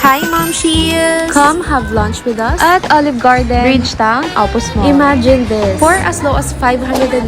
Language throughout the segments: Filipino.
Hi, Mom Shields! Come have lunch with us At Olive Garden, Bridgetown, Opus Mall. Imagine this. For as low as 595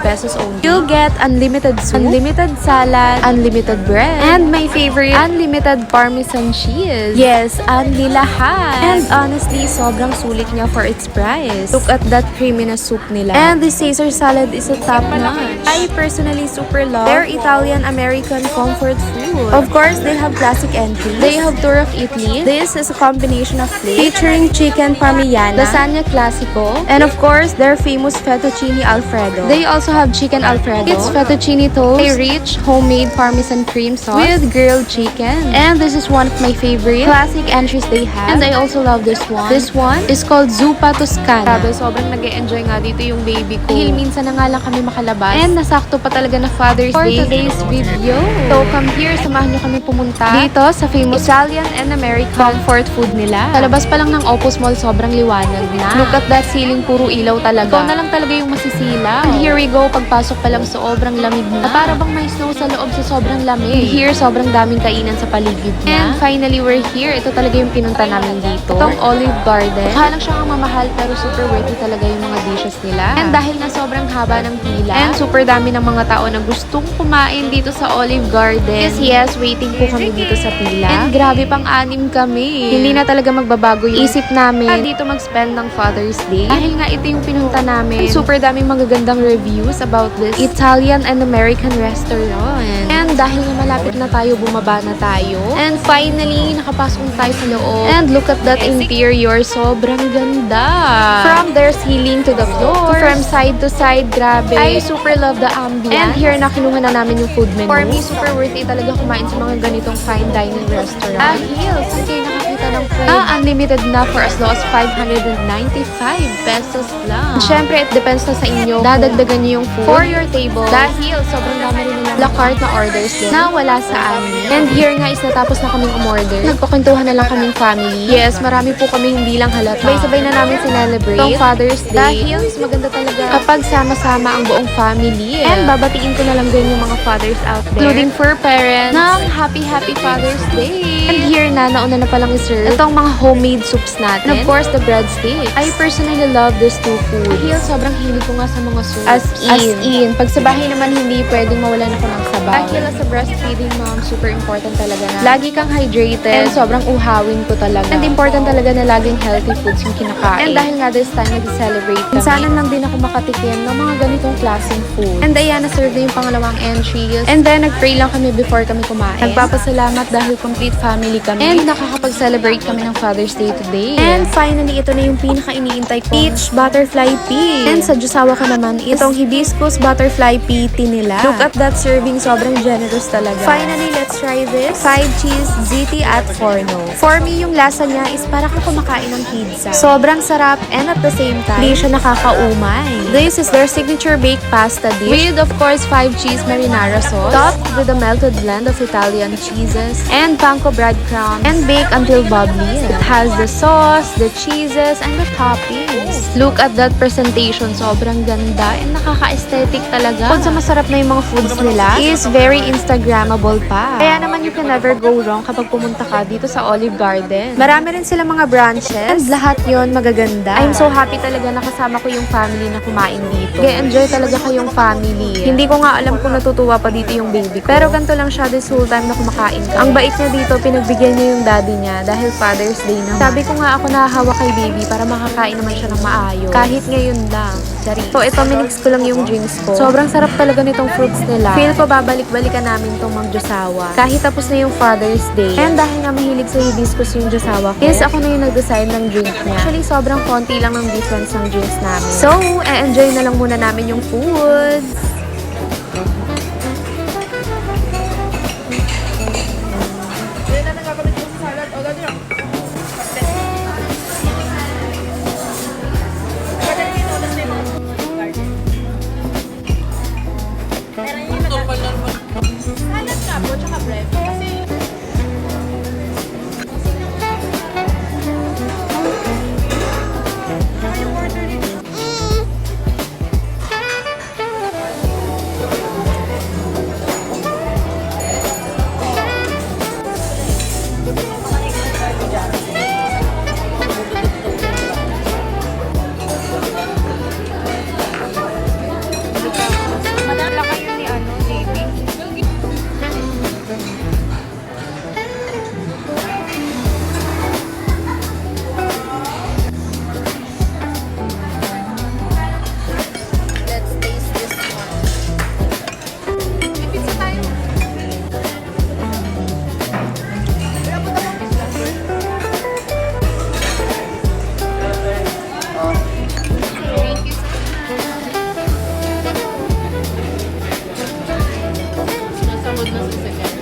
pesos only, You'll get unlimited soup, unlimited salad, unlimited bread, and my favorite, unlimited Parmesan cheese. yes, unli lahat. And honestly, sobrang sulit niya for its price. Look at that creamy na soup nila. And the Caesar salad is a top notch. I personally super love their Italian-American comfort food. Of course, they have classic entries. They have tour of Italy. This is a combination of flavors, Featuring chicken parmigiana, lasagna classico, and of course, their famous fettuccine alfredo. they also have chicken alfredo. It's fettuccine a toast rich homemade Parmesan cream sauce. with grilled chicken. And this is one of my favorite Classic entries they have. And I also love this one. This one is called Zuppa Toscana. Grabe, sobrang nag-e-enjoy nga dito yung baby ko. Dahil minsan na nga lang kami makalabas. And nasakto pa talaga na Father's for Day. today's video. So, come here, samahan nyo kami pumunta Dito sa famous Italian and American comfort food nila. sa labas pa lang ng Opus Mall, sobrang liwanag na. Look at that ceiling, puro ilaw talaga. Ikaw na lang talaga yung masisilaw. And here we go, pagpasok pa lang sobrang lamig na. Para bang may snow sa loob sa sobrang lamig. And here, sobrang daming kainan sa paligid niya. And finally, we're here. Ito talaga yung pinunta namin dito. Itong Olive Garden. Mukha lang siyang mamahal pero super worthy talaga yung mga dishes nila. And dahil nga sobrang haba ng pila. And super dami ng mga tao na gustong kumain dito sa Olive Garden. yes, waiting po kami dito sa pila. And grabe pang anim kami. hindi na talaga magbabago yung isip namin dito mag-spend ng Father's Day. dahil nga ito yung pinunta namin. And super daming magagandang reviews about this Italian and American restaurant. And dahil nga malapit na tayo, bumaba na tayo. And finally, nakapasok na tayo sa loob. And look at that interior, sobrang ganda. From their ceiling to the floor, From side to side, grabe. I super love the ambience. And here na kinuha na namin yung food menu. For me, super worthy talaga kumain sa mga ganitong fine dining restaurant. Heels, saan kayo nakakita ng food? Unlimited na for as low as 595 pesos lang. Siyempre, it depends na sa inyo. Dadagdagan niyo yung food For your table. dahil sobrang dami rin nilang la carte na orders din. na wala sa amin. And here nga is natapos na kaming umorder. Nagkukwentuhan na lang kaming family. Yes, marami po kami hindi lang halata. Sabay-sabay na namin sinelebrate Itong Father's Day. Dahil mas maganda talaga kapag sama-sama ang buong family. And babatiin ko na lang din yung mga fathers out there. including fur parents. ng Happy Father's Day. And here na, nauna na palang iserve Itong mga homemade soups natin. And of course, the breadsticks. I personally love these two foods. Dahil sobrang hilig ko nga sa mga soups. As in. Pag sa bahay naman, hindi pwedeng mawalan ako ng sabaw. Dahil as a breastfeeding mom, super important talaga na Lagi kang hydrated. and sobrang uhawin ko talaga. And important talaga na laging healthy foods yung kinakain. And dahil nga this time nag-celebrate kami. minsanan lang din ako makatikim ng mga ganitong klaseng food. And ayan, na-serve na yung pangalawang entries. And then, nag-pray lang kami before kami kumain. Nagpapasalamat dahil complete family kami. And nakakapag-celebrate kami ng Father's Day today. And finally, ito na yung pinaka-iniintay ko. Peach Butterfly Pea. And sa Diyosawa ka naman is Itong hibiscus butterfly pea tea nila. Look at that serving, sobrang generous talaga. Finally, let's try this. 5 cheese ziti at forno. For me, yung lasa niya is para kang kumakain ng pizza. Sobrang sarap and at the same time, hindi siya nakakaumay. This is their signature baked pasta dish. With, of course, 5 cheese marinara sauce. Topped with a melted blend of Italian cheeses and panko breadcrumbs and baked until bubbly. It has the sauce, the cheeses, and the toppings. Look at that presentation. Sobrang ganda and nakaka-aesthetic talaga. Kung sa masarap na yung mga foods nila, is very Instagrammable pa. Kaya naman you can never go wrong kapag pumunta ka dito sa Olive Garden. Marami rin sila mga branches. And lahat yon magaganda. I'm so happy talaga nakasama ko yung family na kumain dito. Kaya enjoy talaga kayong family. Hindi ko nga alam kung natutuwa pa dito yung baby ko. Pero ganito lang siya this whole time na kumakain ka. Ang bait niya dito, pinagbigyan niya yung daddy niya dahil Father's Day naman. Sabi ko nga ako nahahawa kay baby para makakain naman siya ng maayos. Kahit ngayon lang. Dari. So ito, minix ko lang yung drinks ko. Sobrang sarap talaga nitong fruits nila. Feel ko babalik-balikan namin tong mag-Diyosawa. Kahit tapos na yung Father's Day. And dahil nga mahilig sa hibiscus yung Diyosawa ko, is ako na yung nag-decide ng drink niya. Actually, sobrang konti lang ng difference ng drinks namin. So, enjoy na lang muna namin yung foods. Madala kayo ni JB. Let's taste this one. Pizza tayo. Nasabot na sa second.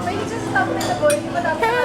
May just stop na the boy. Hindi mo dapat